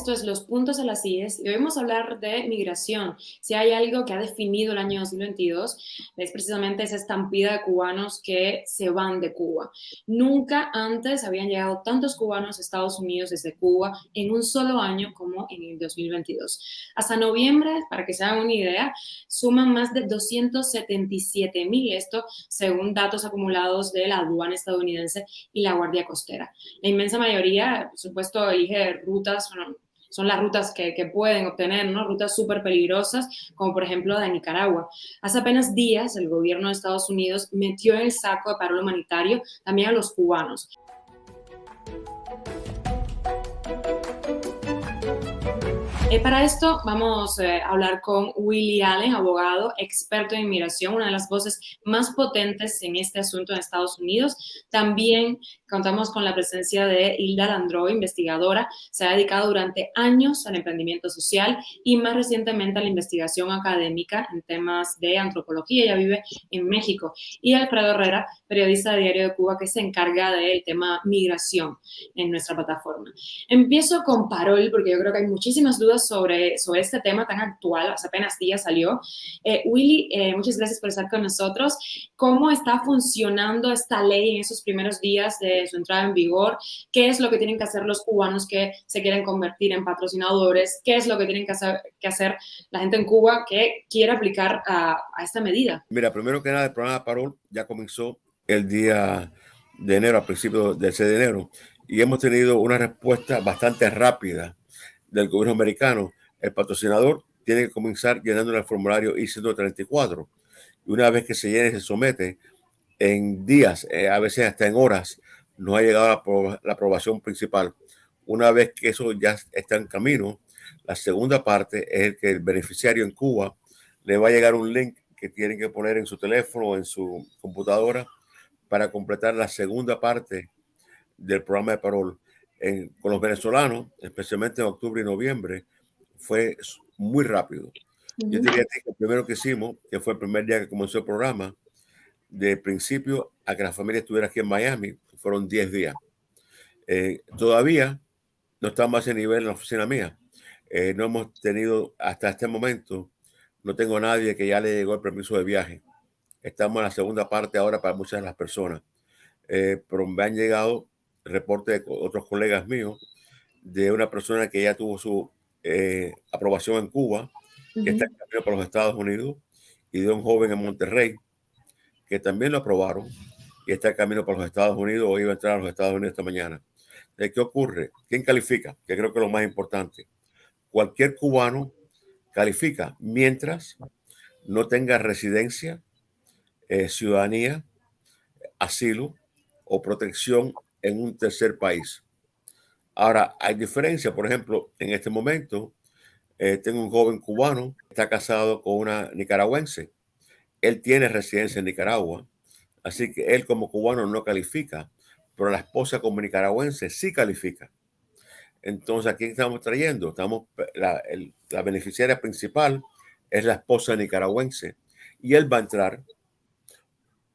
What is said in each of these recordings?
esto es Los Puntos a las IES y hoy vamos a hablar de migración. Si hay algo que ha definido el año 2022 es precisamente esa estampida de cubanos que se van de Cuba. Nunca antes habían llegado tantos cubanos a Estados Unidos desde Cuba en un solo año como en el 2022. Hasta noviembre, para que se hagan una idea, suman más de 277,000, esto según datos acumulados de la aduana estadounidense y la Guardia Costera. La inmensa mayoría, por supuesto, elige rutas, bueno, son las rutas que pueden obtener, ¿no? Rutas súper peligrosas, como por ejemplo de Nicaragua. Hace apenas días, el gobierno de Estados Unidos metió en el saco de paro humanitario también a los cubanos. Para esto vamos a hablar con Willy Allen, abogado, experto en inmigración, una de las voces más potentes en este asunto en Estados Unidos. También contamos con la presencia de Hilda Landro, investigadora. Se ha dedicado durante años al emprendimiento social y más recientemente a la investigación académica en temas de antropología. Ella vive en México. Y Alfredo Herrera, periodista de Diario de Cuba, que se encarga del tema migración en nuestra plataforma. Empiezo con Parol, porque yo creo que hay muchísimas dudas sobre este tema tan actual, hace apenas días salió. Willy, muchas gracias por estar con nosotros. ¿Cómo está funcionando esta ley en esos primeros días de su entrada en vigor? ¿Qué es lo que tienen que hacer los cubanos que se quieren convertir en patrocinadores? ¿Qué es lo que tienen que hacer la gente en Cuba que quiere aplicar a esta medida? Mira, primero que nada, el programa Parol ya comenzó el día de enero, a principios del 6 de enero, y hemos tenido una respuesta bastante rápida del gobierno americano. El patrocinador tiene que comenzar llenando el formulario I-134 y una vez que se llene, se somete en días, a veces hasta en horas, nos ha llegado la aprobación principal. Una vez que eso ya está en camino, la segunda parte es el que el beneficiario en Cuba le va a llegar un link que tienen que poner en su teléfono o en su computadora para completar la segunda parte del programa de parol. Con los venezolanos, especialmente en octubre y noviembre, fue muy rápido. Yo diría que el primero que hicimos, que fue el primer día que comenzó el programa, de principio a que la familia estuviera aquí en Miami, fueron 10 días. Todavía no estamos a ese nivel en la oficina mía. No hemos tenido hasta este momento, no tengo nadie que ya le llegó el permiso de viaje. Estamos en la segunda parte ahora para muchas de las personas. Pero me han llegado reportes de otros colegas míos de una persona que ya tuvo su aprobación en Cuba, que está en camino para los Estados Unidos, y de un joven en Monterrey que también lo aprobaron y está en camino para los Estados Unidos o iba a entrar a los Estados Unidos esta mañana. ¿Qué ocurre? ¿Quién califica? Que creo que es lo más importante. Cualquier cubano califica mientras no tenga residencia, ciudadanía, asilo o protección en un tercer país. Ahora, hay diferencia. Por ejemplo, en este momento tengo un joven cubano que está casado con una nicaragüense. Él tiene residencia en Nicaragua, así que él como cubano no califica, pero la esposa como nicaragüense sí califica. Entonces, ¿a quién estamos trayendo? La beneficiaria principal es la esposa nicaragüense y él va a entrar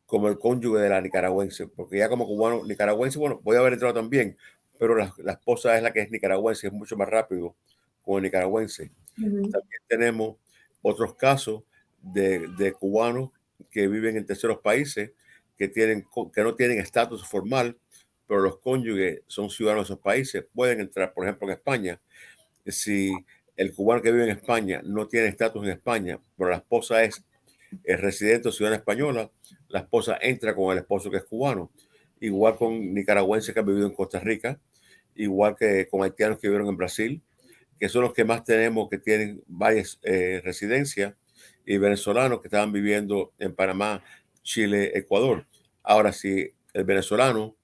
como el cónyuge de la nicaragüense, porque ya como cubano nicaragüense, bueno, voy a haber entrado también, pero la esposa es la que es nicaragüense, es mucho más rápido con el nicaragüense. También tenemos otros casos de cubanos que viven en terceros países que no tienen estatus formal, pero los cónyuges son ciudadanos de esos países, pueden entrar, por ejemplo, en España. Si el cubano que vive en España no tiene estatus en España, pero la esposa es residente o ciudadana española, la esposa entra con el esposo que es cubano. Igual con nicaragüenses que han vivido en Costa Rica, igual que con haitianos que vivieron en Brasil, que son los que más tenemos que tienen varias residencias, y venezolanos que estaban viviendo en Panamá, Chile, Ecuador. Ahora, si el venezolano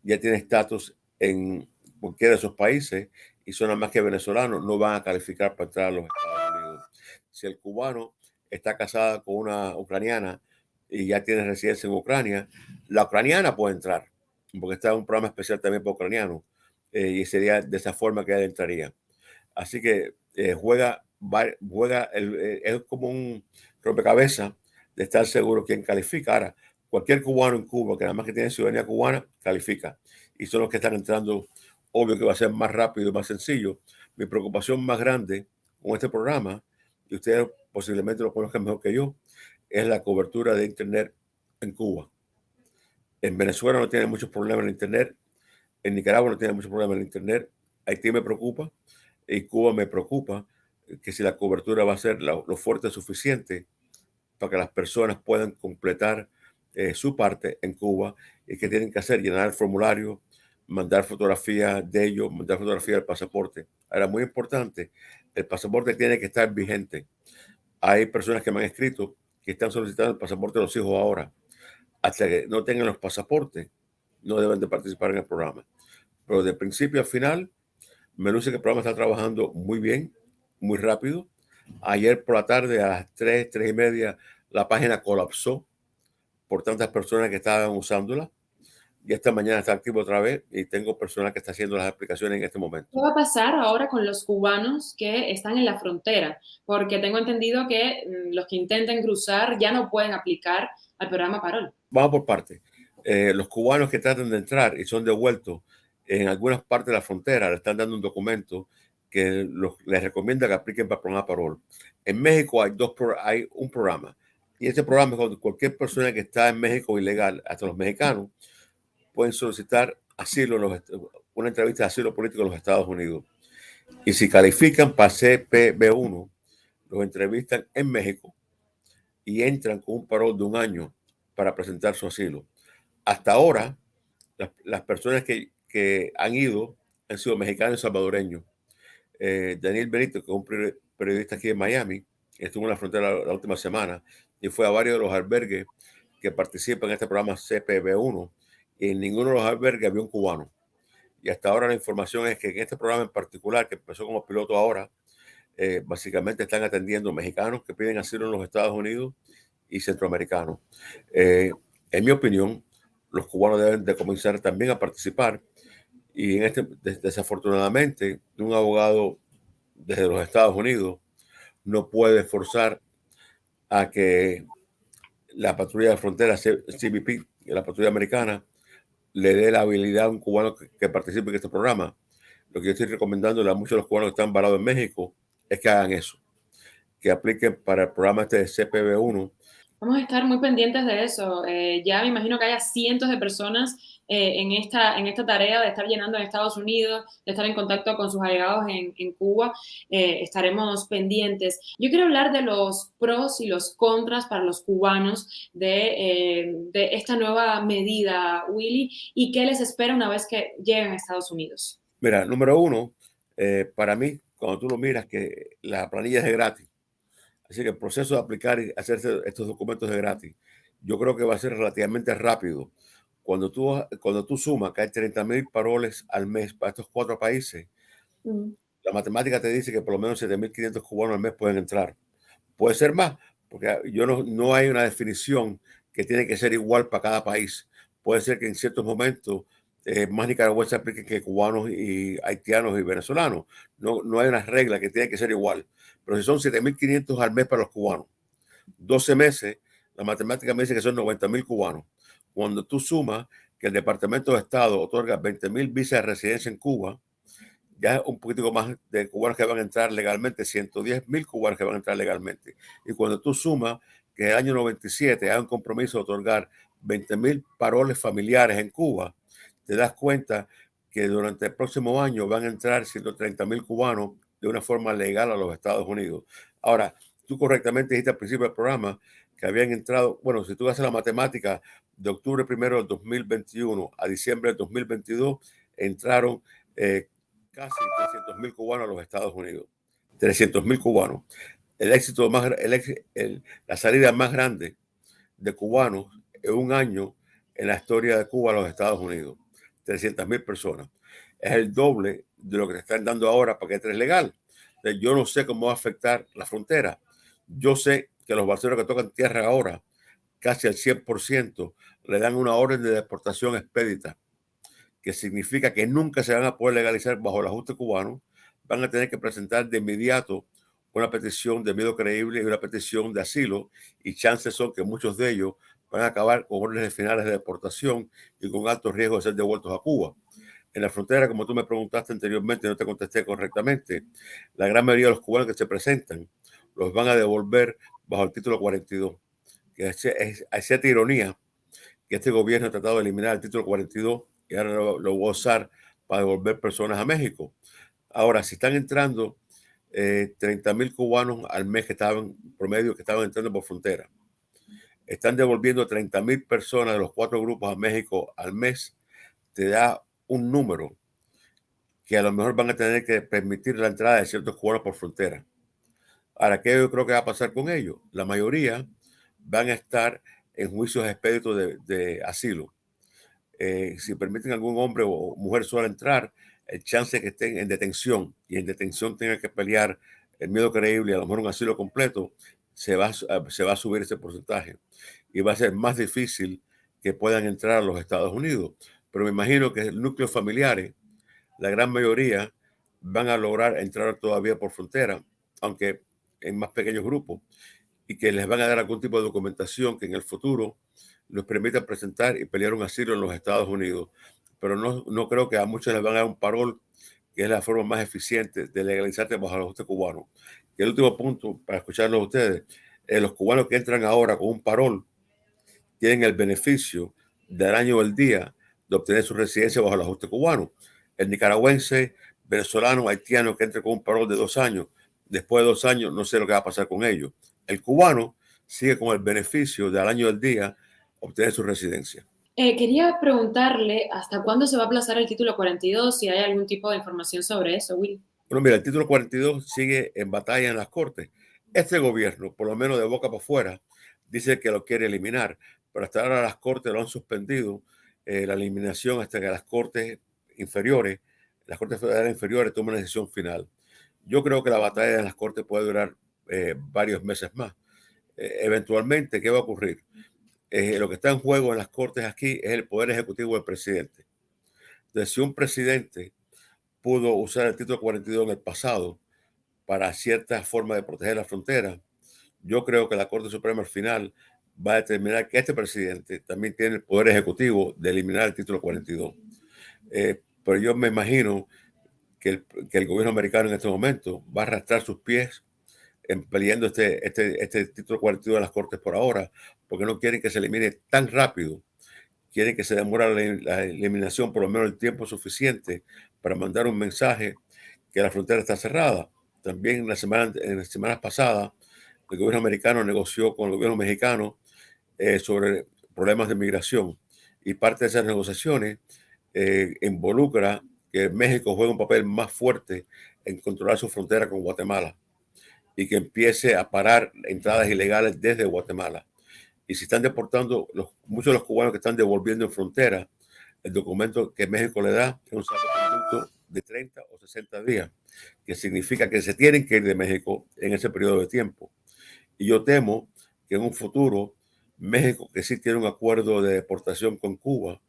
ya tiene estatus en cualquiera de esos países y son nada más que venezolanos, no van a calificar para entrar a los Estados Unidos. Si el cubano está casada con una ucraniana y ya tiene residencia en Ucrania, la ucraniana puede entrar, porque está en un programa especial también para ucranianos, y sería de esa forma que ella entraría. Así que es como un rompecabezas de estar seguro quién califica. Ahora, cualquier cubano en Cuba, que nada más que tiene ciudadanía cubana, califica. Y son los que están entrando, obvio que va a ser más rápido y más sencillo, Mi preocupación más grande con este programa, y ustedes posiblemente lo conozcan mejor que yo, es la cobertura de Internet en Cuba. En Venezuela no tiene muchos problemas en Internet, en Nicaragua no tiene muchos problemas en Internet, Haití me preocupa y Cuba me preocupa que si la cobertura va a ser lo fuerte suficiente para que las personas puedan completar su parte en Cuba y que tienen que hacer, llenar el formulario, mandar fotografías de ellos, mandar fotografías del pasaporte. Ahora, muy importante, el pasaporte tiene que estar vigente. Hay personas que me han escrito que están solicitando el pasaporte de los hijos ahora. Hasta que no tengan los pasaportes, no deben de participar en el programa. Pero de principio a final, me luce que el programa está trabajando muy bien, muy rápido. Ayer por la tarde a las 3:30, la página colapsó por tantas personas que estaban usándola. Y esta mañana está activo otra vez y tengo personas que están haciendo las aplicaciones en este momento. ¿Qué va a pasar ahora con los cubanos que están en la frontera? Porque tengo entendido que los que intenten cruzar ya no pueden aplicar al programa Parol. Vamos por partes. Los cubanos que tratan de entrar y son devueltos en algunas partes de la frontera le están dando un documento que les recomienda que apliquen para el programa Parol. En México hay un programa y este programa es cuando cualquier persona que está en México ilegal, hasta los mexicanos, pueden solicitar asilo, una entrevista de asilo político en los Estados Unidos. Y si califican para CPB1, los entrevistan en México y entran con un parol de un año para presentar su asilo. Hasta ahora, las personas que han ido han sido mexicanos y salvadoreños. Daniel Benito, que es un periodista aquí en Miami, estuvo en la frontera la última semana y fue a varios de los albergues que participan en este programa CPB1 y en ninguno de los albergues había un cubano. Y hasta ahora la información es que en este programa en particular, que empezó como piloto ahora, básicamente están atendiendo mexicanos que piden asilo en los Estados Unidos y centroamericanos. En mi opinión, los cubanos deben de comenzar también a participar y desafortunadamente un abogado desde los Estados Unidos no puede forzar a que la patrulla de frontera CBP, la patrulla americana, le dé la habilidad a un cubano que participe en este programa. Lo que yo estoy recomendando a muchos de los cubanos que están varados en México es que hagan eso, que apliquen para el programa este de CPB1. Vamos a estar muy pendientes de eso. Ya me imagino que haya cientos de personas en esta tarea de estar llenando en Estados Unidos, de estar en contacto con sus allegados en Cuba. Estaremos pendientes. Yo quiero hablar de los pros y los contras para los cubanos de esta nueva medida, Willy, y qué les espera una vez que lleguen a Estados Unidos. Mira, número uno, para mí, cuando tú lo miras, que la planilla es de gratis. Así que el proceso de aplicar y hacerse estos documentos es gratis. Yo creo que va a ser relativamente rápido. Cuando tú sumas que hay 30,000 paroles al mes para estos 4 países, la matemática te dice que por lo menos 7,500 cubanos al mes pueden entrar. Puede ser más, porque no hay una definición que tiene que ser igual para cada país. Puede ser que en ciertos momentos más nicaragüenses apliquen que cubanos y haitianos y venezolanos. No hay una regla que tiene que ser igual. Pero si son 7,500 al mes para los cubanos, 12 meses, la matemática me dice que son 90,000 cubanos. Cuando tú sumas que el Departamento de Estado otorga 20,000 visas de residencia en Cuba, ya un poquitico más de cubanos que van a entrar legalmente, 110,000 cubanos que van a entrar legalmente. Y cuando tú sumas que en el año 97 hay un compromiso de otorgar 20,000 paroles familiares en Cuba, te das cuenta que durante el próximo año van a entrar 130,000 cubanos de una forma legal a los Estados Unidos. Ahora, tú correctamente dijiste al principio del programa que habían entrado, bueno, si tú haces la matemática, de octubre 1 del 2021 a diciembre del 2022, entraron casi 300,000 cubanos a los Estados Unidos. 300,000 cubanos. La salida más grande de cubanos en un año en la historia de Cuba a los Estados Unidos. 300,000 personas. Es el doble de lo que te están dando ahora para que entres legal. Yo no sé cómo va a afectar la frontera. Yo sé que los barceros que tocan tierra ahora, casi al 100%, le dan una orden de deportación expedita, que significa que nunca se van a poder legalizar bajo el ajuste cubano. Van a tener que presentar de inmediato una petición de miedo creíble y una petición de asilo, y chances son que muchos de ellos van a acabar con órdenes finales de deportación y con alto riesgo de ser devueltos a Cuba. En la frontera, como tú me preguntaste anteriormente, no te contesté correctamente, la gran mayoría de los cubanos que se presentan los van a devolver bajo el título 42, que es cierta ironía que este gobierno ha tratado de eliminar el título 42 y ahora lo va a usar para devolver personas a México. Ahora, si están entrando 30,000 cubanos al mes que estaban promedio, que estaban entrando por frontera, están devolviendo 30,000 personas de los 4 grupos a México al mes, te da un número que a lo mejor van a tener que permitir la entrada de ciertos cubanos por frontera. Ahora, ¿qué yo creo que va a pasar con ellos? La mayoría van a estar en juicios expeditos de asilo. Si permiten a algún hombre o mujer sola entrar, el chance de que estén en detención y en detención tengan que pelear el miedo creíble y a lo mejor un asilo completo, se va a subir ese porcentaje y va a ser más difícil que puedan entrar a los Estados Unidos. Pero me imagino que el núcleo familiares, la gran mayoría, van a lograr entrar todavía por frontera, aunque en más pequeños grupos, y que les van a dar algún tipo de documentación que en el futuro los permita presentar y pelear un asilo en los Estados Unidos. Pero no creo que a muchos les van a dar un parol, que es la forma más eficiente de legalizarte bajo el ajuste cubano. Y el último punto, para escucharlos a ustedes, los cubanos que entran ahora con un parol tienen el beneficio del año o el día de obtener su residencia bajo el ajuste cubano. El nicaragüense, venezolano, haitiano que entre con un parol de 2 años, después de 2 años no sé lo que va a pasar con ellos. El cubano sigue con el beneficio del año del día obtener su residencia. Quería preguntarle hasta cuándo se va a aplazar el título 42, si hay algún tipo de información sobre eso, Will. Bueno, mira, el título 42 sigue en batalla en las cortes. Este gobierno, por lo menos de boca para afuera, dice que lo quiere eliminar, pero hasta ahora las cortes lo han suspendido, la eliminación hasta que las cortes inferiores, las cortes federales inferiores tomen una decisión final. Yo creo que la batalla en las cortes puede durar varios meses más. Eventualmente, ¿qué va a ocurrir? Lo que está en juego en las cortes aquí es el poder ejecutivo del presidente. Entonces, si un presidente pudo usar el título 42 en el pasado para cierta forma de proteger la frontera, yo creo que la Corte Suprema al final va a determinar que este presidente también tiene el poder ejecutivo de eliminar el título 42. Pero yo me imagino que el gobierno americano en este momento va a arrastrar sus pies en peleando este título 42 de las Cortes por ahora, porque no quieren que se elimine tan rápido. Quieren que se demore la eliminación por lo menos el tiempo suficiente para mandar un mensaje que la frontera está cerrada. También en las semanas pasadas, el gobierno americano negoció con el gobierno mexicano sobre problemas de migración, y parte de esas negociaciones involucra que México juegue un papel más fuerte en controlar su frontera con Guatemala y que empiece a parar entradas ilegales desde Guatemala. Y si están deportando, muchos de los cubanos que están devolviendo en frontera, el documento que México le da es un salvoconducto de 30 o 60 días, que significa que se tienen que ir de México en ese periodo de tiempo. Y yo temo que en un futuro, México, que sí tiene un acuerdo de deportación con Cuba,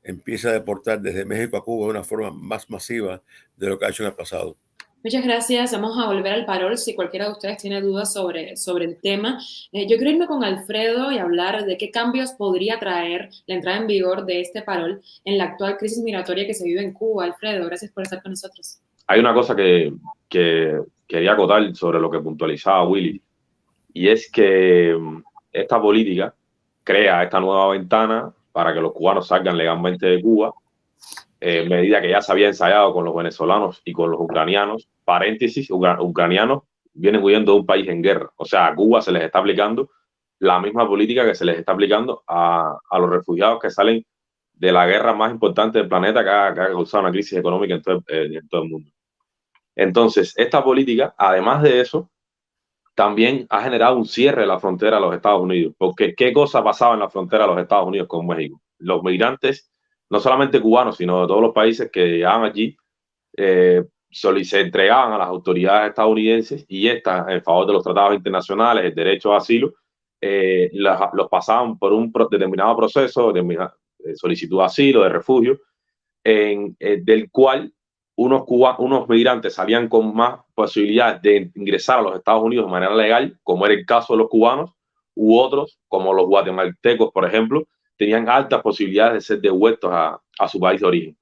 empieza a deportar desde México a Cuba de una forma más masiva de lo que ha hecho en el pasado. Muchas gracias. Vamos a volver al parol si cualquiera de ustedes tiene dudas sobre el tema. Yo quiero irme con Alfredo y hablar de qué cambios podría traer la entrada en vigor de este parol en la actual crisis migratoria que se vive en Cuba. Alfredo, gracias por estar con nosotros. Hay una cosa que quería acotar sobre lo que puntualizaba Willy, y es que esta política crea esta nueva ventana para que los cubanos salgan legalmente de Cuba, medida que ya se había ensayado con los venezolanos y con los ucranianos. Paréntesis, ucranianos vienen huyendo de un país en guerra. O sea, a Cuba se les está aplicando la misma política que se les está aplicando a los refugiados que salen de la guerra más importante del planeta, que ha causado una crisis económica en todo el mundo. Entonces, esta política, además de eso, también ha generado un cierre de la frontera a los Estados Unidos. Porque, ¿qué cosa pasaba en la frontera de los Estados Unidos con México? Los migrantes, no solamente cubanos, sino de todos los países que llegaban allí, se entregaban a las autoridades estadounidenses, y estas, en favor de los tratados internacionales, el derecho a asilo, los pasaban por un determinado proceso de solicitud de asilo, de refugio, del cual unos migrantes salían con más posibilidades de ingresar a los Estados Unidos de manera legal, como era el caso de los cubanos, u otros, como los guatemaltecos, por ejemplo, tenían altas posibilidades de ser devueltos a su país de origen.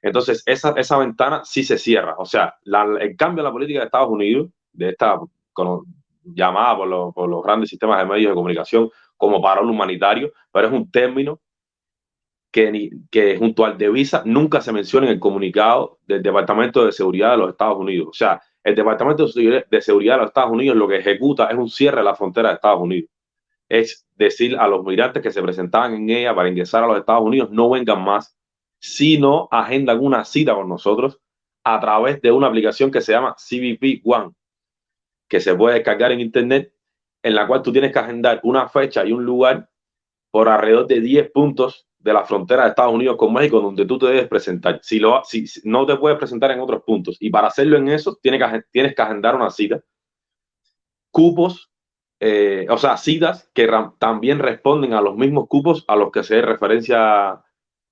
Entonces, esa ventana sí se cierra. O sea, el cambio en la política de Estados Unidos, de esta llamada por los grandes sistemas de medios de comunicación como parol humanitario, pero es un término que junto al de visa nunca se menciona en el comunicado del Departamento de Seguridad de los Estados Unidos. O sea, el Departamento de Seguridad de los Estados Unidos lo que ejecuta es un cierre de la frontera de Estados Unidos. Es decir, a los migrantes que se presentaban en ella para ingresar a los Estados Unidos, no vengan más, sino agendan una cita con nosotros a través de una aplicación que se llama CBP One, que se puede descargar en internet, en la cual tú tienes que agendar una fecha y un lugar por alrededor de 10 puntos de la frontera de Estados Unidos con México, donde tú te debes presentar. Si no te puedes presentar en otros puntos, y para hacerlo en eso tienes que agendar una cita. Cupos, o sea, citas que también responden a los mismos cupos a los que se referencia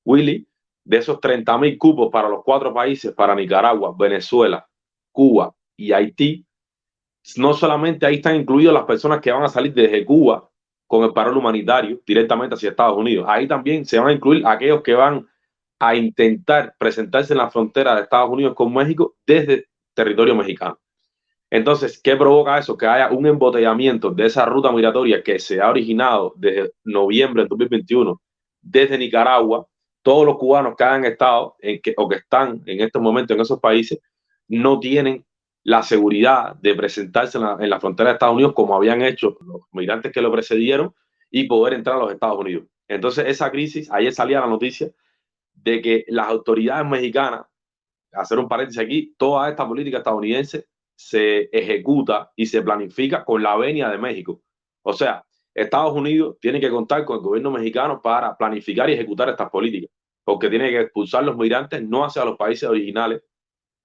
Willy. De esos 30,000 cupos para los 4 países, para Nicaragua, Venezuela, Cuba y Haití, no solamente ahí están incluidas las personas que van a salir desde Cuba con el parol humanitario directamente hacia Estados Unidos. Ahí también se van a incluir aquellos que van a intentar presentarse en la frontera de Estados Unidos con México desde territorio mexicano. Entonces, ¿qué provoca eso? Que haya un embotellamiento de esa ruta migratoria que se ha originado desde noviembre de 2021 desde Nicaragua. Todos los cubanos que han estado o que están en estos momentos en esos países no tienen la seguridad de presentarse en la frontera de Estados Unidos como habían hecho los migrantes que lo precedieron y poder entrar a los Estados Unidos. Entonces, esa crisis, ayer salía la noticia de que las autoridades mexicanas, hacer un paréntesis aquí, toda esta política estadounidense se ejecuta y se planifica con la venia de México. O sea, Estados Unidos tiene que contar con el gobierno mexicano para planificar y ejecutar estas políticas, porque tiene que expulsar los migrantes no hacia los países originales,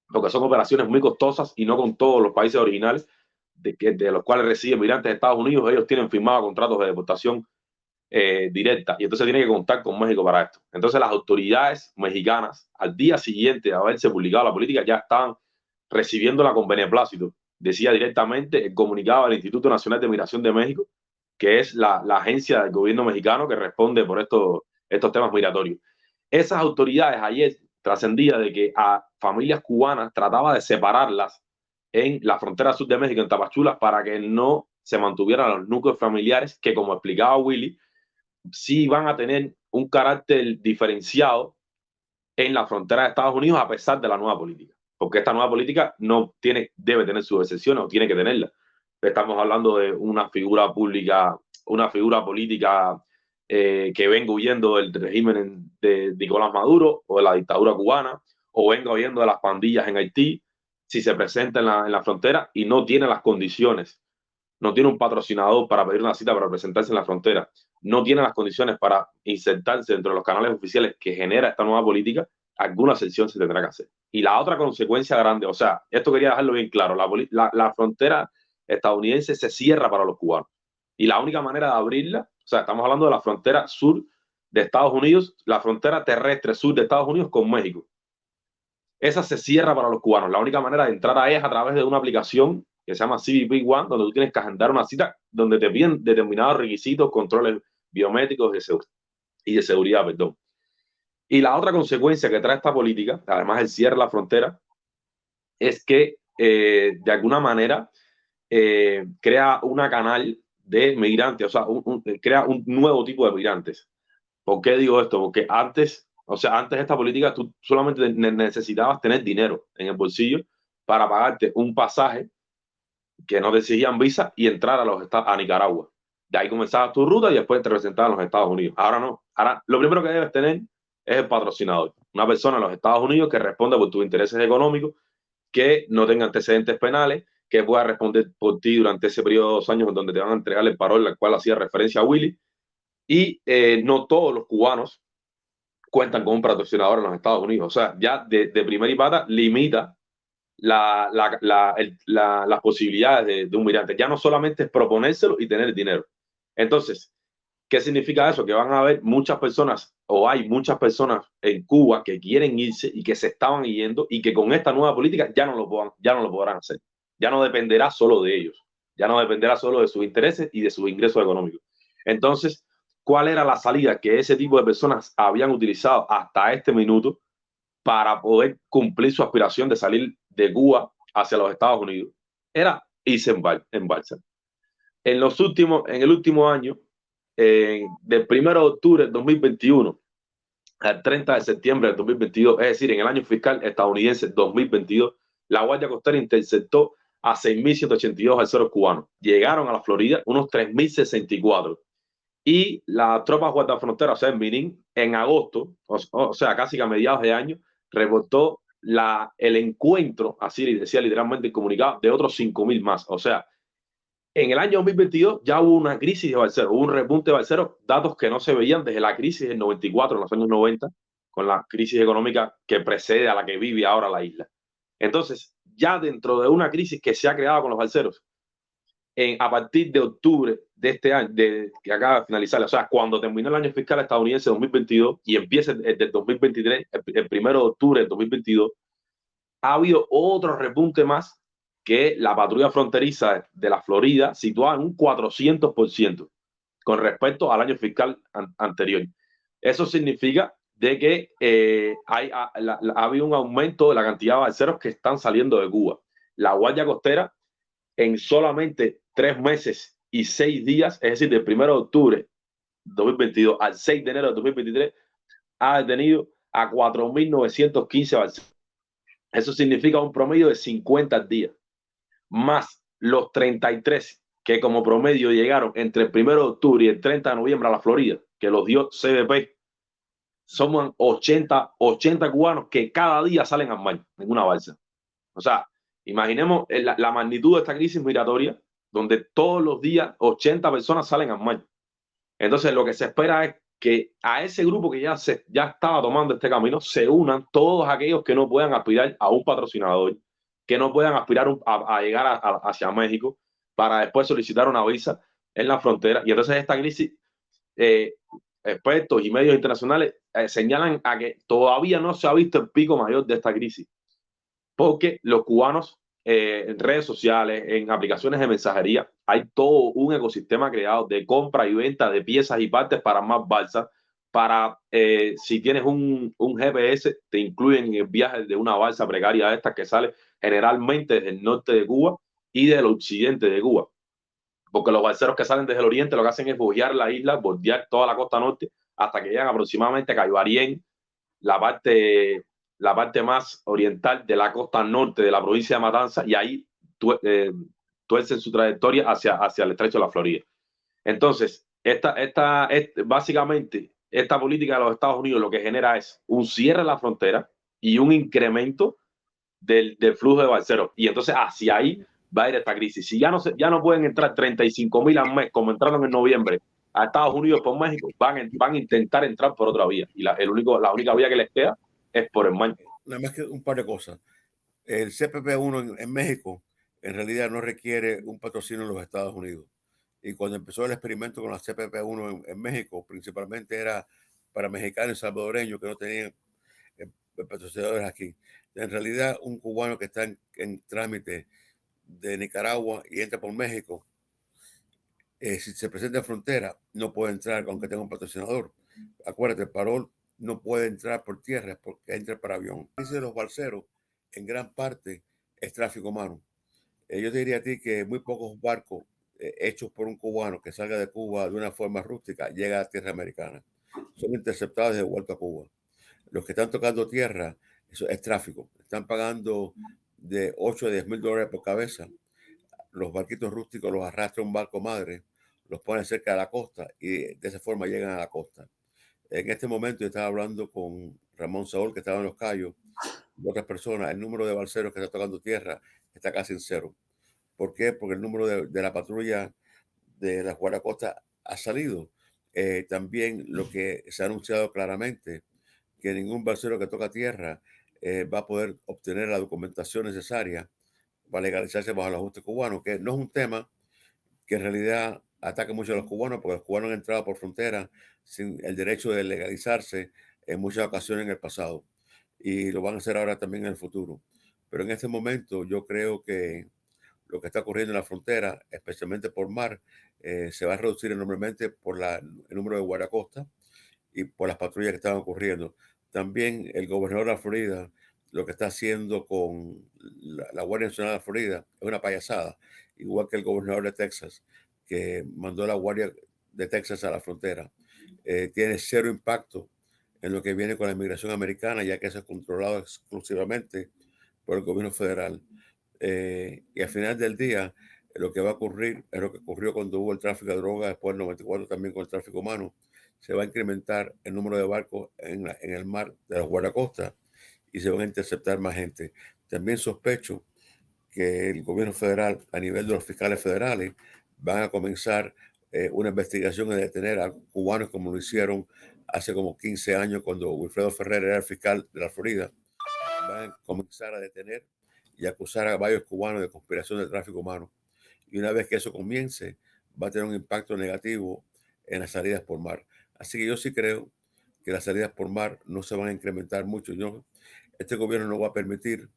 porque son operaciones muy costosas y no con todos los países originales de los cuales residen migrantes de Estados Unidos. Ellos tienen firmados contratos de deportación directa y entonces tiene que contar con México para esto. Entonces las autoridades mexicanas al día siguiente de haberse publicado la política ya estaban recibiéndola con beneplácito. Decía directamente el comunicado del Instituto Nacional de Migración de México, que es la agencia del gobierno mexicano que responde por estos temas migratorios. Esas autoridades ayer trascendía de que a familias cubanas trataba de separarlas en la frontera sur de México, en Tapachula, para que no se mantuvieran los núcleos familiares que, como explicaba Willy, sí van a tener un carácter diferenciado en la frontera de Estados Unidos a pesar de la nueva política. Porque esta nueva política debe tener sus excepciones o tiene que tenerla. Estamos hablando de una figura pública, una figura política que venga huyendo del régimen de Nicolás Maduro o de la dictadura cubana, o venga huyendo de las pandillas en Haití, si se presenta en la frontera y no tiene las condiciones, no tiene un patrocinador para pedir una cita para presentarse en la frontera, no tiene las condiciones para insertarse dentro de los canales oficiales que genera esta nueva política, alguna excepción se tendrá que hacer. Y la otra consecuencia grande, o sea, esto quería dejarlo bien claro, la frontera estadounidense se cierra para los cubanos. Y la única manera de abrirla, o sea, estamos hablando de la frontera sur de Estados Unidos, la frontera terrestre sur de Estados Unidos con México. Esa se cierra para los cubanos. La única manera de entrar a ella es a través de una aplicación que se llama CBP One, donde tú tienes que agendar una cita, donde te piden determinados requisitos, controles biométricos y de seguridad, perdón. Y la otra consecuencia que trae esta política, además del cierre de la frontera, es que de alguna manera crea una canal de migrantes, o sea, crea un nuevo tipo de migrantes. ¿Por qué digo esto? Porque antes de esta política tú solamente necesitabas tener dinero en el bolsillo para pagarte un pasaje que no te exigían visa y entrar a Nicaragua. De ahí comenzabas tu ruta y después te presentabas en los Estados Unidos. Ahora no. Ahora lo primero que debes tener es el patrocinador. Una persona en los Estados Unidos que responda por tus intereses económicos, que no tenga antecedentes penales, que pueda responder por ti durante ese periodo de 2 años en donde te van a entregar el parol al cual hacía referencia a Willy. Y no todos los cubanos cuentan con un patrocinador en los Estados Unidos. O sea, ya de primera y pata limita las posibilidades de un migrante. Ya no solamente es proponérselo y tener dinero. Entonces, ¿qué significa eso? Que van a haber muchas personas, o hay muchas personas en Cuba que quieren irse y que se estaban yendo y que con esta nueva política ya no lo podrán hacer. Ya no dependerá solo de ellos. Ya no dependerá solo de sus intereses y de sus ingresos económicos. Entonces, ¿cuál era la salida que ese tipo de personas habían utilizado hasta este minuto para poder cumplir su aspiración de salir de Cuba hacia los Estados Unidos era irse en balsa. En el último año, del 1 de octubre del 2021 al 30 de septiembre del 2022, es decir, en el año fiscal estadounidense 2022, la Guardia Costera interceptó a 6.182 balseros cubanos. Llegaron a la Florida unos 3.064. Y la tropa guardafrontera, o sea, el MININ, en agosto, o sea, casi que a mediados de año, reportó el encuentro, así decía literalmente el comunicado, de otros 5.000 más. O sea, en el año 2022 ya hubo una crisis de balseros, hubo un repunte de balseros, datos que no se veían desde la crisis del 94, en los años 90, con la crisis económica que precede a la que vive ahora la isla. Entonces, ya dentro de una crisis que se ha creado con los balseros, a partir de octubre de este año, que acaba de finalizar, o sea, cuando terminó el año fiscal estadounidense 2022 y empieza el del 2023, el 1 de octubre del 2022, ha habido otro repunte más que la patrulla fronteriza de la Florida, situada en un 400% con respecto al año fiscal anterior. Eso significa de que ha habido un aumento de la cantidad de balseros que están saliendo de Cuba. La Guardia Costera, en solamente 3 meses y 6 días, es decir, del 1 de octubre de 2022 al 6 de enero de 2023, ha detenido a 4.915 balseros. Eso significa un promedio de 50 días, más los 33 que como promedio llegaron entre el 1 de octubre y el 30 de noviembre a la Florida, que los dio CBP. Somos 80 cubanos que cada día salen al mar en una balsa. O sea, imaginemos la magnitud de esta crisis migratoria, donde todos los días 80 personas salen al mar. Entonces, lo que se espera es que a ese grupo que ya estaba tomando este camino se unan todos aquellos que no puedan aspirar a un patrocinador, que no puedan aspirar a llegar hacia México para después solicitar una visa en la frontera. Y entonces esta crisis, expertos y medios internacionales señalan a que todavía no se ha visto el pico mayor de esta crisis, porque los cubanos en redes sociales, en aplicaciones de mensajería, hay todo un ecosistema creado de compra y venta de piezas y partes para más balsas. Para si tienes un GPS, te incluyen en el viaje de una balsa precaria de estas que sale generalmente desde el norte de Cuba y del occidente de Cuba. Porque los balseros que salen desde el oriente lo que hacen es bucear la isla, bordear toda la costa norte hasta que llegan aproximadamente a Caibarien, la parte más oriental de la costa norte de la provincia de Matanzas, y ahí tuercen su trayectoria hacia el estrecho de la Florida. Entonces, básicamente, esta política de los Estados Unidos lo que genera es un cierre de la frontera y un incremento del flujo de balseros. Y entonces hacia ahí va a ir esta crisis. Si ya no pueden entrar 35.000 al mes, como entraron en noviembre, a Estados Unidos por México, van a intentar entrar por otra vía. Y la única vía que les queda es por el mar. Nada más que un par de cosas. El CPP-1 en México en realidad no requiere un patrocinio en los Estados Unidos. Y cuando empezó el experimento con la CPP-1 en México, principalmente era para mexicanos y salvadoreños que no tenían patrocinadores aquí. En realidad, un cubano que está en trámite de Nicaragua y entra por México, si se presenta en frontera, no puede entrar aunque tenga un patrocinador. Acuérdate, el parol no puede entrar por tierra porque entra por avión. Dice los balseros, en gran parte es tráfico humano. Yo te diría a ti que muy pocos barcos hechos por un cubano que salga de Cuba de una forma rústica llega a tierra americana. Son interceptados de vuelta a Cuba. Los que están tocando tierra, eso es tráfico. Están pagando de 8 a 10 mil dólares por cabeza. Los barquitos rústicos los arrastra un barco madre, los pone cerca de la costa y de esa forma llegan a la costa. En este momento yo estaba hablando con Ramón Saúl, que estaba en Los Cayos, y otras personas. El número de balseros que está tocando tierra está casi en cero. ¿Por qué? Porque el número de la patrulla de la guardacosta ha salido. También lo que se ha anunciado claramente, que ningún balsero que toca tierra va a poder obtener la documentación necesaria para legalizarse bajo el ajuste cubano, que no es un tema que en realidad ataca mucho a los cubanos, porque los cubanos han entrado por frontera sin el derecho de legalizarse en muchas ocasiones en el pasado, y lo van a hacer ahora también en el futuro. Pero en este momento yo creo que lo que está ocurriendo en la frontera, especialmente por mar, se va a reducir enormemente por el número de guardacostas y por las patrullas que están ocurriendo. También el gobernador de la Florida, lo que está haciendo con la Guardia Nacional de la Florida es una payasada, igual que el gobernador de Texas, que mandó la Guardia de Texas a la frontera. Tiene cero impacto en lo que viene con la inmigración americana, ya que eso es controlado exclusivamente por el gobierno federal. Y al final del día, lo que va a ocurrir es lo que ocurrió cuando hubo el tráfico de drogas, después del 94 también con el tráfico humano. Se va a incrementar el número de barcos en el mar de los guardacostas y se van a interceptar más gente. También sospecho que el gobierno federal, a nivel de los fiscales federales, van a comenzar una investigación y detener a cubanos como lo hicieron hace como 15 años cuando Wilfredo Ferrer era el fiscal de la Florida. Van a comenzar a detener y acusar a varios cubanos de conspiración de tráfico humano. Y una vez que eso comience, va a tener un impacto negativo en las salidas por mar. Así que yo sí creo que las salidas por mar no se van a incrementar mucho. Este gobierno no va a permitir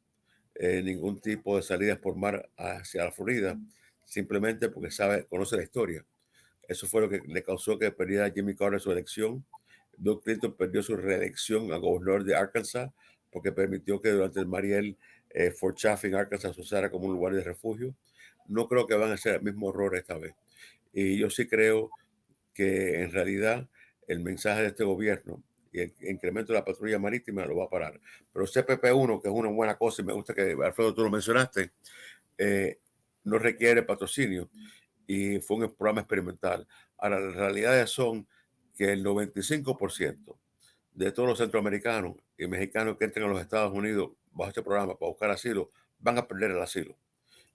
ningún tipo de salidas por mar hacia la Florida, simplemente porque conoce la historia. Eso fue lo que le causó que perdiera Jimmy Carter su elección. Bill Clinton perdió su reelección a gobernador de Arkansas porque permitió que durante el Mariel Fort Chaffee, Arkansas, se usara como un lugar de refugio. No creo que van a hacer el mismo error esta vez. Y yo sí creo que en realidad el mensaje de este gobierno y el incremento de la patrulla marítima lo va a parar. Pero CPP-1, que es una buena cosa, y me gusta que, Alfredo, tú lo mencionaste, no requiere patrocinio y fue un programa experimental. Ahora, las realidades son que el 95% de todos los centroamericanos y mexicanos que entren a los Estados Unidos bajo este programa para buscar asilo van a perder el asilo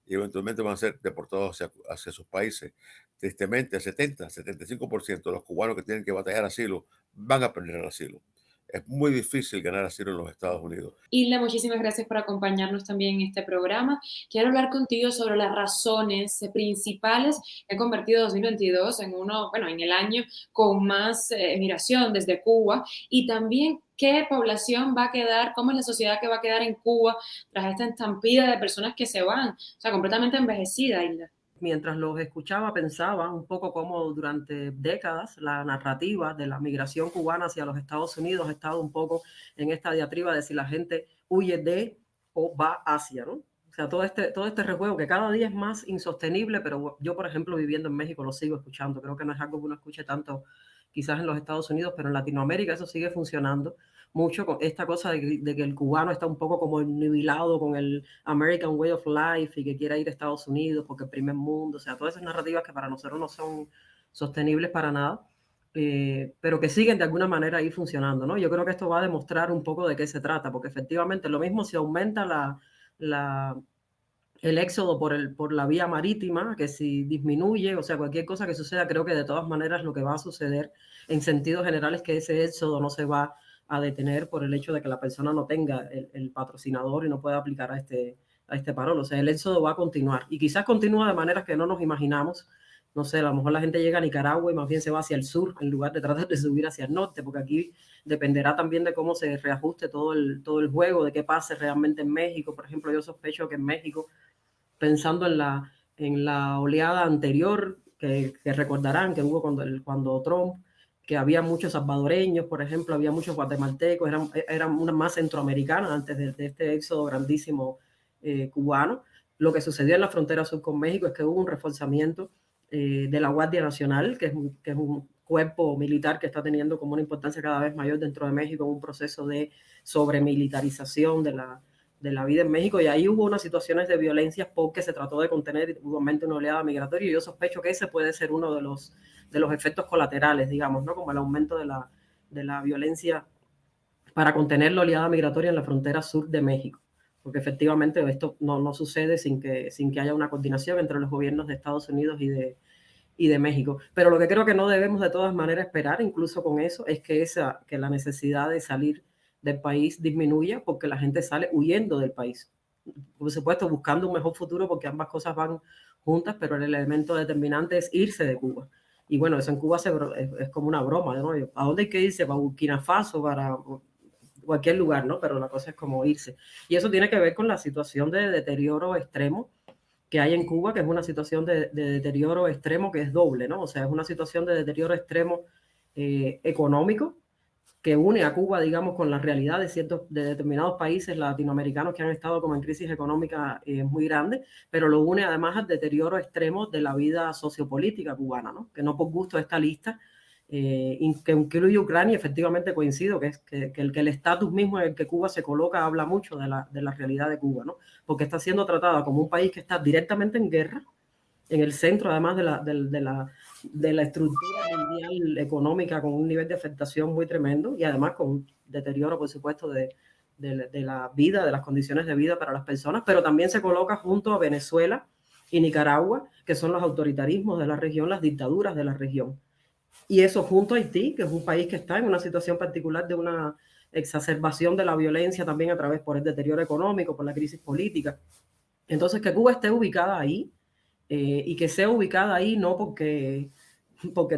y eventualmente van a ser deportados hacia sus países. Tristemente, el 75% de los cubanos que tienen que batallar asilo van a perder el asilo. Es muy difícil ganar asilo en los Estados Unidos. Hilda, muchísimas gracias por acompañarnos también en este programa. Quiero hablar contigo sobre las razones principales que han convertido 2022 en en el año con más migración desde Cuba y también qué población va a quedar, cómo es la sociedad que va a quedar en Cuba tras esta estampida de personas que se van, o sea, completamente envejecida, Hilda. Mientras los escuchaba, pensaba un poco cómo durante décadas la narrativa de la migración cubana hacia los Estados Unidos ha estado un poco en esta diatriba de si la gente huye de o va hacia, ¿no? O sea, todo este rejuego que cada día es más insostenible, pero yo, por ejemplo, viviendo en México, lo sigo escuchando. Creo que no es algo que uno escuche tanto quizás en los Estados Unidos, pero en Latinoamérica eso sigue funcionando mucho con esta cosa de que el cubano está un poco como ennibilado con el American Way of Life y que quiere ir a Estados Unidos porque el primer mundo, o sea, todas esas narrativas que para nosotros no son sostenibles para nada, pero que siguen de alguna manera ahí funcionando, ¿no? Yo creo que esto va a demostrar un poco de qué se trata, porque efectivamente lo mismo si aumenta el éxodo por la vía marítima, que si disminuye, o sea, cualquier cosa que suceda, creo que de todas maneras lo que va a suceder en sentido general es que ese éxodo no se va a detener por el hecho de que la persona no tenga el patrocinador y no pueda aplicar a este parol. O sea, el éxodo va a continuar y quizás continúa de maneras que no nos imaginamos. No sé, a lo mejor la gente llega a Nicaragua y más bien se va hacia el sur en lugar de tratar de subir hacia el norte, porque aquí dependerá también de cómo se reajuste todo el juego, de qué pase realmente en México. Por ejemplo, yo sospecho que en México, pensando en la oleada anterior, que recordarán que hubo cuando Trump, que había muchos salvadoreños, por ejemplo, había muchos guatemaltecos, eran una más centroamericana antes de este éxodo grandísimo cubano. Lo que sucedió en la frontera sur con México es que hubo un reforzamiento de la Guardia Nacional, que es un cuerpo militar que está teniendo como una importancia cada vez mayor dentro de México, en un proceso de sobremilitarización de la vida en México, y ahí hubo unas situaciones de violencia porque se trató de contener igualmente una oleada migratoria, y yo sospecho que ese puede ser uno de los efectos colaterales, digamos, ¿no? Como el aumento de la violencia para contener la oleada migratoria en la frontera sur de México, porque efectivamente esto no sucede sin que haya una coordinación entre los gobiernos de Estados Unidos y de México. Pero lo que creo que no debemos de todas maneras esperar, incluso con eso, es que la necesidad de salir del país disminuya porque la gente sale huyendo del país. Por supuesto, buscando un mejor futuro porque ambas cosas van juntas, pero el elemento determinante es irse de Cuba. Y bueno, eso en Cuba es como una broma, ¿no? ¿A dónde hay que irse? ¿Para Burkina Faso? ¿Para cualquier lugar? ¿No? Pero la cosa es como irse. Y eso tiene que ver con la situación de deterioro extremo que hay en Cuba, que es una situación de deterioro extremo que es doble, ¿no? O sea, es una situación de deterioro extremo económico, que une a Cuba, digamos, con la realidad de determinados países latinoamericanos que han estado como en crisis económica muy grande, pero lo une además al deterioro extremo de la vida sociopolítica cubana, ¿no? Que no por gusto esta lista, que incluye Ucrania, efectivamente coincido, que el estatus mismo en el que Cuba se coloca habla mucho de la realidad de Cuba, ¿no? Porque está siendo tratada como un país que está directamente en guerra, en el centro además de la estructura mundial económica, con un nivel de afectación muy tremendo y además con un deterioro, por supuesto, de la vida, de las condiciones de vida para las personas, pero también se coloca junto a Venezuela y Nicaragua, que son los autoritarismos de la región, las dictaduras de la región. Y eso junto a Haití, que es un país que está en una situación particular de una exacerbación de la violencia también a través por el deterioro económico, por la crisis política. Entonces, que Cuba esté ubicada ahí, y que sea ubicada ahí no porque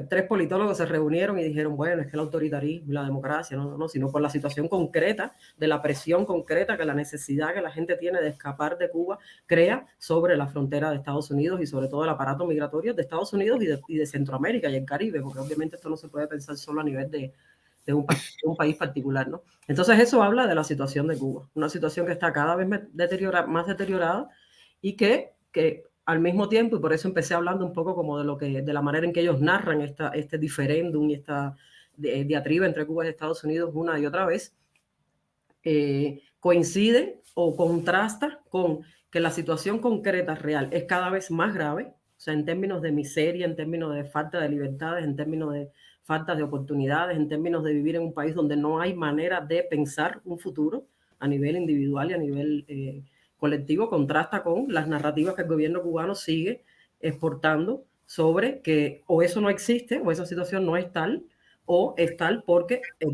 3 politólogos se reunieron y dijeron, bueno, es que el autoritarismo y la democracia, no, sino por la situación concreta, de la presión concreta que la necesidad que la gente tiene de escapar de Cuba crea sobre la frontera de Estados Unidos y sobre todo el aparato migratorio de Estados Unidos y de Centroamérica y el Caribe, porque obviamente esto no se puede pensar solo a nivel de un país particular, ¿no? Entonces eso habla de la situación de Cuba, una situación que está cada vez más deteriorada y que al mismo tiempo, y por eso empecé hablando un poco como de la manera en que ellos narran este diferéndum y esta diatriba entre Cuba y Estados Unidos una y otra vez, coincide o contrasta con que la situación concreta real es cada vez más grave, o sea, en términos de miseria, en términos de falta de libertades, en términos de falta de oportunidades, en términos de vivir en un país donde no hay manera de pensar un futuro a nivel individual y a nivel colectivo, contrasta con las narrativas que el gobierno cubano sigue exportando sobre que o eso no existe o esa situación no es tal, o es tal porque el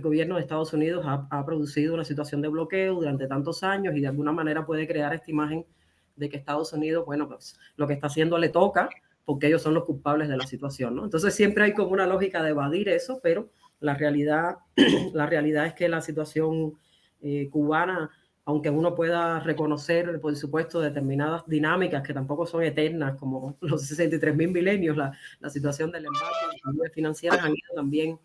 gobierno de Estados Unidos ha producido una situación de bloqueo durante tantos años y de alguna manera puede crear esta imagen de que Estados Unidos, bueno, pues lo que está haciendo le toca porque ellos son los culpables de la situación, ¿no? Entonces siempre hay como una lógica de evadir eso, pero la realidad es que la situación cubana, aunque uno pueda reconocer, por supuesto, determinadas dinámicas que tampoco son eternas, como los 63.000 milenios, la situación del embargo, las ayudas financieras han ido también,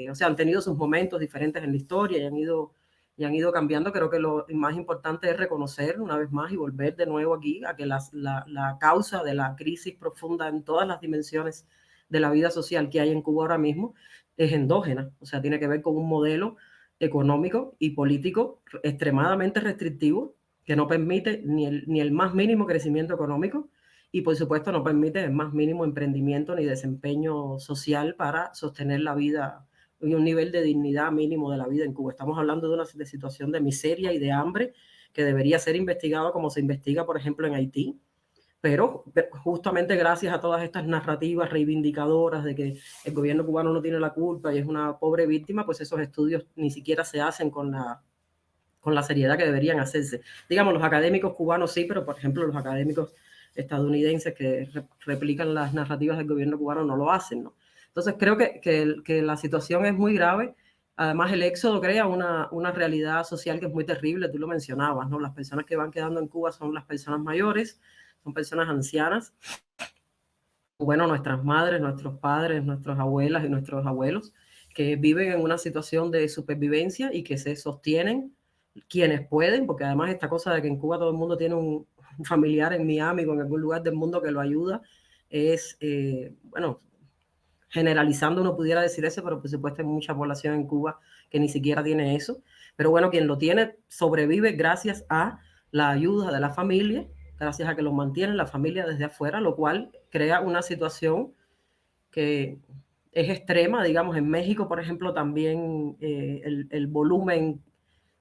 o sea, han tenido sus momentos diferentes en la historia y han ido cambiando. Creo que lo más importante es reconocer una vez más y volver de nuevo aquí a que la causa de la crisis profunda en todas las dimensiones de la vida social que hay en Cuba ahora mismo es endógena, o sea, tiene que ver con un modelo económico y político extremadamente restrictivo que no permite ni el más mínimo crecimiento económico y por supuesto no permite el más mínimo emprendimiento ni desempeño social para sostener la vida y un nivel de dignidad mínimo de la vida en Cuba. Estamos hablando de una situación de miseria y de hambre que debería ser investigado como se investiga, por ejemplo, en Haití, pero justamente gracias a todas estas narrativas reivindicadoras de que el gobierno cubano no tiene la culpa y es una pobre víctima, pues esos estudios ni siquiera se hacen con la seriedad que deberían hacerse. Digamos, los académicos cubanos sí, pero por ejemplo los académicos estadounidenses que replican las narrativas del gobierno cubano no lo hacen, ¿no? Entonces creo que la situación es muy grave. Además, el éxodo crea una realidad social que es muy terrible, tú lo mencionabas, ¿no? Las personas que van quedando en Cuba son las personas mayores, son personas ancianas, bueno, nuestras madres, nuestros padres, nuestras abuelas y nuestros abuelos, que viven en una situación de supervivencia y que se sostienen quienes pueden, porque además esta cosa de que en Cuba todo el mundo tiene un familiar en Miami o en algún lugar del mundo que lo ayuda, es, bueno, generalizando uno pudiera decir eso, pero por supuesto hay mucha población en Cuba que ni siquiera tiene eso. Pero bueno, quien lo tiene sobrevive gracias a la ayuda de la familia, gracias a que lo mantiene la familia desde afuera, lo cual crea una situación que es extrema. Digamos, en México, por ejemplo, también el volumen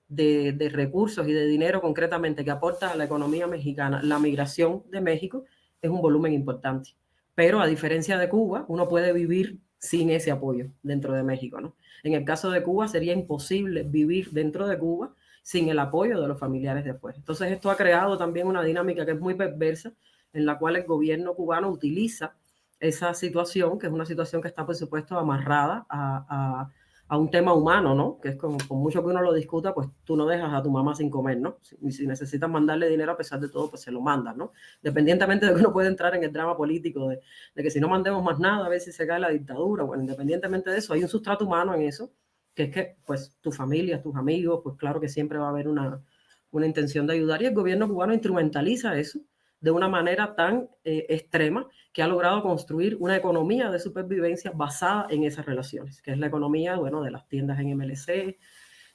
de recursos y de dinero concretamente que aporta a la economía mexicana, la migración de México, es un volumen importante. Pero a diferencia de Cuba, uno puede vivir sin ese apoyo dentro de México, ¿no? En el caso de Cuba sería imposible vivir dentro de Cuba sin el apoyo de los familiares de afuera. Entonces esto ha creado también una dinámica que es muy perversa, en la cual el gobierno cubano utiliza esa situación, que es una situación que está, por supuesto, amarrada a un tema humano, ¿no? Que es como, por mucho que uno lo discuta, pues tú no dejas a tu mamá sin comer, ¿no? Si necesitas mandarle dinero a pesar de todo, pues se lo mandas, ¿no? Dependientemente de que uno puede entrar en el drama político, de que si no mandemos más nada, a ver si se cae la dictadura. Bueno, independientemente de eso, hay un sustrato humano en eso, que es que, pues, tu familia, tus amigos, pues claro que siempre va a haber una intención de ayudar, y el gobierno cubano instrumentaliza eso de una manera tan extrema, que ha logrado construir una economía de supervivencia basada en esas relaciones, que es la economía, bueno, de las tiendas en MLC.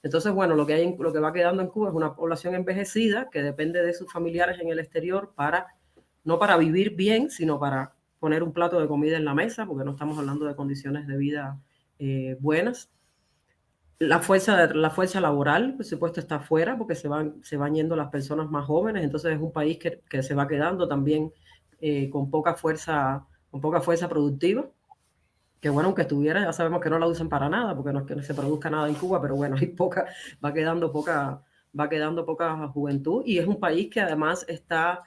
Entonces, bueno, lo que va quedando en Cuba es una población envejecida que depende de sus familiares en el exterior no para vivir bien, sino para poner un plato de comida en la mesa, porque no estamos hablando de condiciones de vida buenas. La fuerza laboral, por supuesto, está afuera porque se van yendo las personas más jóvenes, entonces es un país que se va quedando también con poca fuerza productiva, que bueno, aunque estuviera, ya sabemos que no la usan para nada, porque no es que no se produzca nada en Cuba, pero bueno, va quedando poca juventud, y es un país que además está,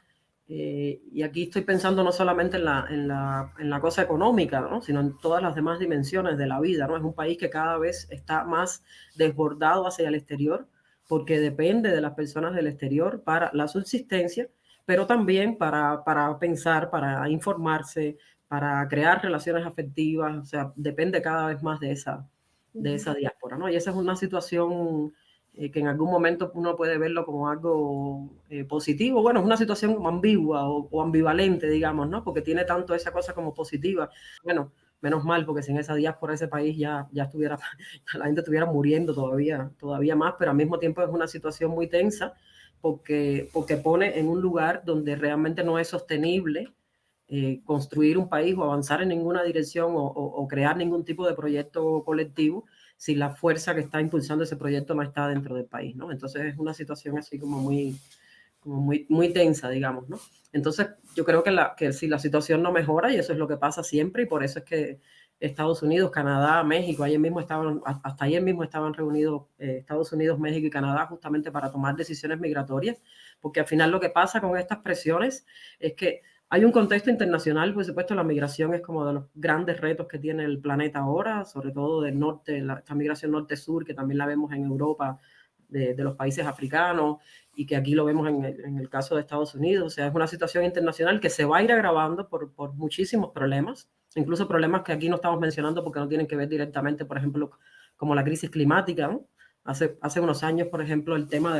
y aquí estoy pensando no solamente en la cosa económica, ¿no? Sino en todas las demás dimensiones de la vida, ¿no? Es un país que cada vez está más desbordado hacia el exterior, porque depende de las personas del exterior para la subsistencia, pero también para pensar, para informarse, para crear relaciones afectivas. O sea, depende cada vez más de esa diáspora, ¿no? Y esa es una situación que en algún momento uno puede verlo como algo positivo. Bueno, es una situación como ambigua o ambivalente, digamos, ¿no? Porque tiene tanto esa cosa como positiva. Bueno, menos mal, porque sin esa diáspora ese país ya estuviera, la gente estuviera muriendo todavía más, pero al mismo tiempo es una situación muy tensa, porque pone en un lugar donde realmente no es sostenible construir un país o avanzar en ninguna dirección o crear ningún tipo de proyecto colectivo si la fuerza que está impulsando ese proyecto no está dentro del país, ¿no? Entonces es una situación así como muy tensa, digamos, ¿no? Entonces yo creo que si la situación no mejora, y eso es lo que pasa siempre, y por eso es que Estados Unidos, Canadá, México, hasta ayer mismo estaban reunidos Estados Unidos, México y Canadá justamente para tomar decisiones migratorias, porque al final lo que pasa con estas presiones es que hay un contexto internacional. Por supuesto, la migración es como de los grandes retos que tiene el planeta ahora, sobre todo del norte, esta migración norte-sur, que también la vemos en Europa, de los países africanos, y que aquí lo vemos en el caso de Estados Unidos. O sea, es una situación internacional que se va a ir agravando por muchísimos problemas, incluso problemas que aquí no estamos mencionando porque no tienen que ver directamente, por ejemplo, como la crisis climática, ¿no? Hace unos años, por ejemplo, el tema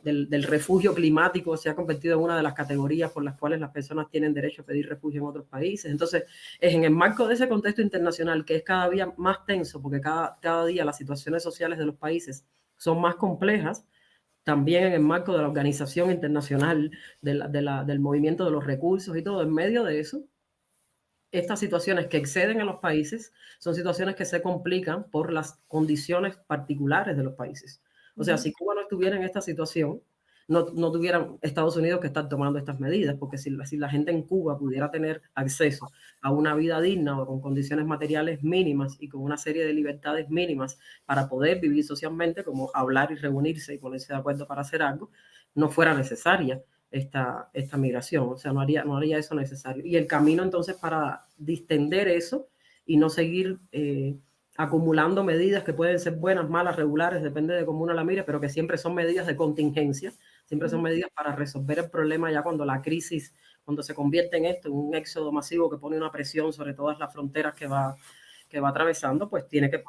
del refugio climático se ha convertido en una de las categorías por las cuales las personas tienen derecho a pedir refugio en otros países. Entonces, es en el marco de ese contexto internacional, que es cada día más tenso, porque cada día las situaciones sociales de los países son más complejas, también en el marco de la organización internacional, del movimiento de los recursos y todo. En medio de eso, estas situaciones que exceden a los países son situaciones que se complican por las condiciones particulares de los países. O sea, si Cuba no estuviera en esta situación, no tuvieran Estados Unidos que estar tomando estas medidas, porque si la gente en Cuba pudiera tener acceso a una vida digna o con condiciones materiales mínimas y con una serie de libertades mínimas para poder vivir socialmente, como hablar y reunirse y ponerse de acuerdo para hacer algo, no fuera necesaria esta migración. O sea, no haría eso necesario. Y el camino entonces para distender eso y no seguir acumulando medidas que pueden ser buenas, malas, regulares, depende de cómo uno la mire, pero que siempre son medidas de contingencia, siempre son medidas para resolver el problema ya cuando la crisis, cuando se convierte en esto, en un éxodo masivo que pone una presión sobre todas las fronteras que va atravesando, pues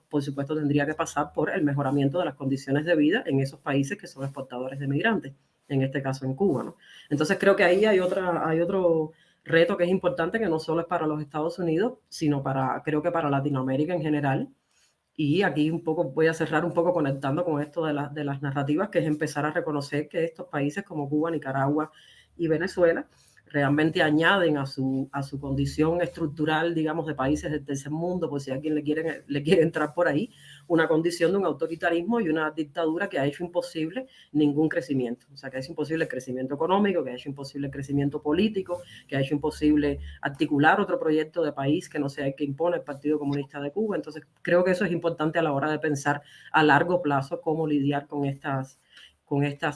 por supuesto, tendría que pasar por el mejoramiento de las condiciones de vida en esos países que son exportadores de migrantes, en este caso en Cuba, ¿no? Entonces creo que ahí hay otro reto que es importante, que no solo es para los Estados Unidos, sino creo que para Latinoamérica en general. Y aquí voy a cerrar un poco conectando con esto de las narrativas, que es empezar a reconocer que estos países como Cuba, Nicaragua y Venezuela realmente añaden a su condición estructural, digamos, de países del tercer mundo, por si alguien le quiere entrar por ahí, una condición de un autoritarismo y una dictadura que ha hecho imposible ningún crecimiento. O sea, que ha hecho imposible el crecimiento económico, que ha hecho imposible el crecimiento político, que ha hecho imposible articular otro proyecto de país que no sea el que impone el Partido Comunista de Cuba. Entonces, creo que eso es importante a la hora de pensar a largo plazo cómo lidiar con estas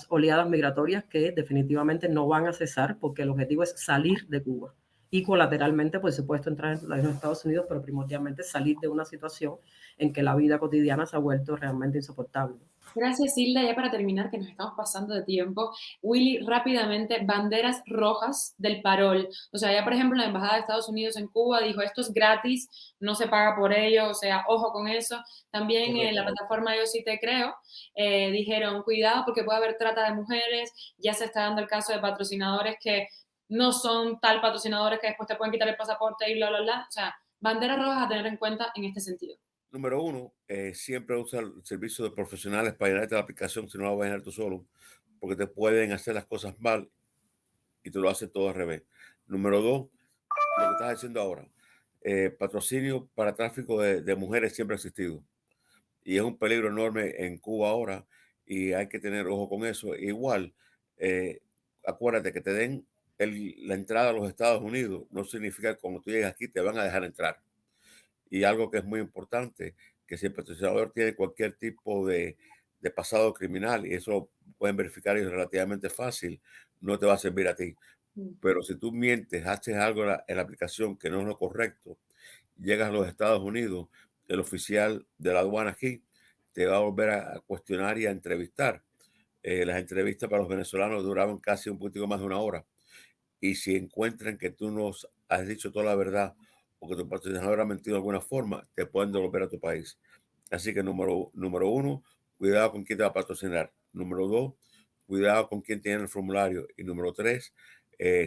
oleadas migratorias que definitivamente no van a cesar, porque el objetivo es salir de Cuba y colateralmente, por supuesto, entrar en los Estados Unidos, pero primordialmente salir de una situación en que la vida cotidiana se ha vuelto realmente insoportable. Gracias, Hilda. Ya para terminar, que nos estamos pasando de tiempo, Willy, rápidamente, banderas rojas del parol. O sea, ya por ejemplo, la Embajada de Estados Unidos en Cuba dijo, esto es gratis, no se paga por ello, o sea, ojo con eso. También en la plataforma Yo Sí Te Creo, dijeron, cuidado porque puede haber trata de mujeres, ya se está dando el caso de patrocinadores que no son tal patrocinadores que después te pueden quitar el pasaporte y bla, bla, bla. O sea, banderas rojas a tener en cuenta en este sentido. Número uno, siempre usa el servicio de profesionales para llenarte la aplicación si no la vas a llenar tú solo, porque te pueden hacer las cosas mal y te lo hace todo al revés. Número dos, lo que estás haciendo ahora, patrocinio para tráfico de mujeres siempre ha existido y es un peligro enorme en Cuba ahora y hay que tener ojo con eso. Igual, acuérdate que te den la entrada a los Estados Unidos no significa que cuando tú llegas aquí te van a dejar entrar. Y algo que es muy importante, que si el patrocinador tiene cualquier tipo de pasado criminal, y eso lo pueden verificar y es relativamente fácil, no te va a servir a ti. Pero si tú mientes, haces algo en la aplicación que no es lo correcto, llegas a los Estados Unidos, el oficial de la aduana aquí te va a volver a cuestionar y a entrevistar. Las entrevistas para los venezolanos duraban casi un poquito más de una hora. Y si encuentran que tú no has dicho toda la verdad o que tu patrocinador ha mentido de alguna forma, te pueden devolver a tu país. Así que número uno, cuidado con quién te va a patrocinar. Número dos, cuidado con quién tiene el formulario. Y número tres,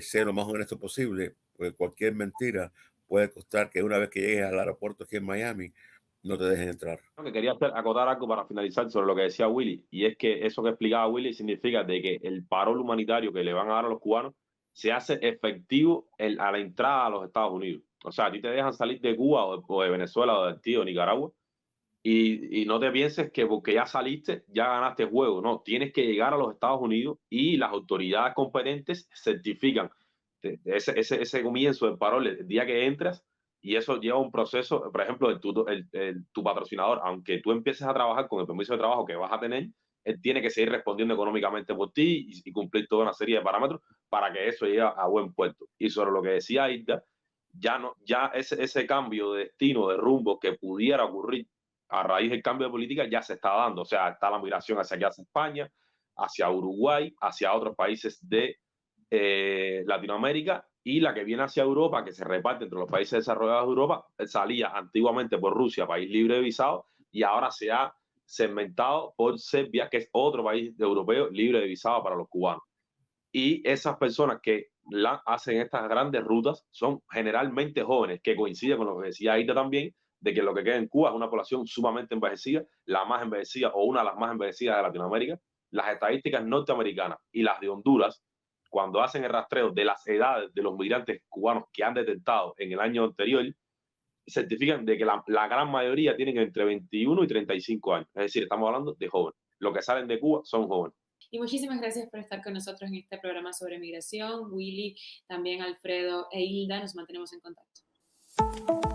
ser lo más honesto posible, porque cualquier mentira puede costar que una vez que llegues al aeropuerto aquí en Miami, no te dejen entrar. Que quería acotar algo para finalizar sobre lo que decía Willy, y es que eso que explicaba Willy significa de que el parol humanitario que le van a dar a los cubanos se hace efectivo a la entrada a los Estados Unidos. O sea, a ti te dejan salir de Cuba o de Venezuela o de Haití o de Nicaragua y no te pienses que porque ya saliste ya ganaste el juego. No, tienes que llegar a los Estados Unidos y las autoridades competentes certifican ese comienzo del parol el día que entras. Y eso lleva un proceso, por ejemplo, tu patrocinador, aunque tú empieces a trabajar con el permiso de trabajo que vas a tener, él tiene que seguir respondiendo económicamente por ti y cumplir toda una serie de parámetros para que eso llegue a buen puerto. Y sobre lo que decía Ida, ya ese cambio de destino, de rumbo que pudiera ocurrir a raíz del cambio de política ya se está dando. O sea, está la migración hacia aquí, hacia España, hacia Uruguay, hacia otros países de Latinoamérica, y la que viene hacia Europa, que se reparte entre los países desarrollados de Europa, salía antiguamente por Rusia, país libre de visado, y ahora se ha segmentado por Serbia, que es otro país europeo libre de visado para los cubanos. Y esas personas que hacen estas grandes rutas son generalmente jóvenes, que coincide con lo que decía Aida también, de que lo que queda en Cuba es una población sumamente envejecida, la más envejecida o una de las más envejecidas de Latinoamérica. Las estadísticas norteamericanas y las de Honduras, cuando hacen el rastreo de las edades de los migrantes cubanos que han detectado en el año anterior, certifican de que la gran mayoría tienen entre 21 y 35 años. Es decir, estamos hablando de jóvenes. Los que salen de Cuba son jóvenes. Y muchísimas gracias por estar con nosotros en este programa sobre migración. Willy, también Alfredo e Hilda, nos mantenemos en contacto.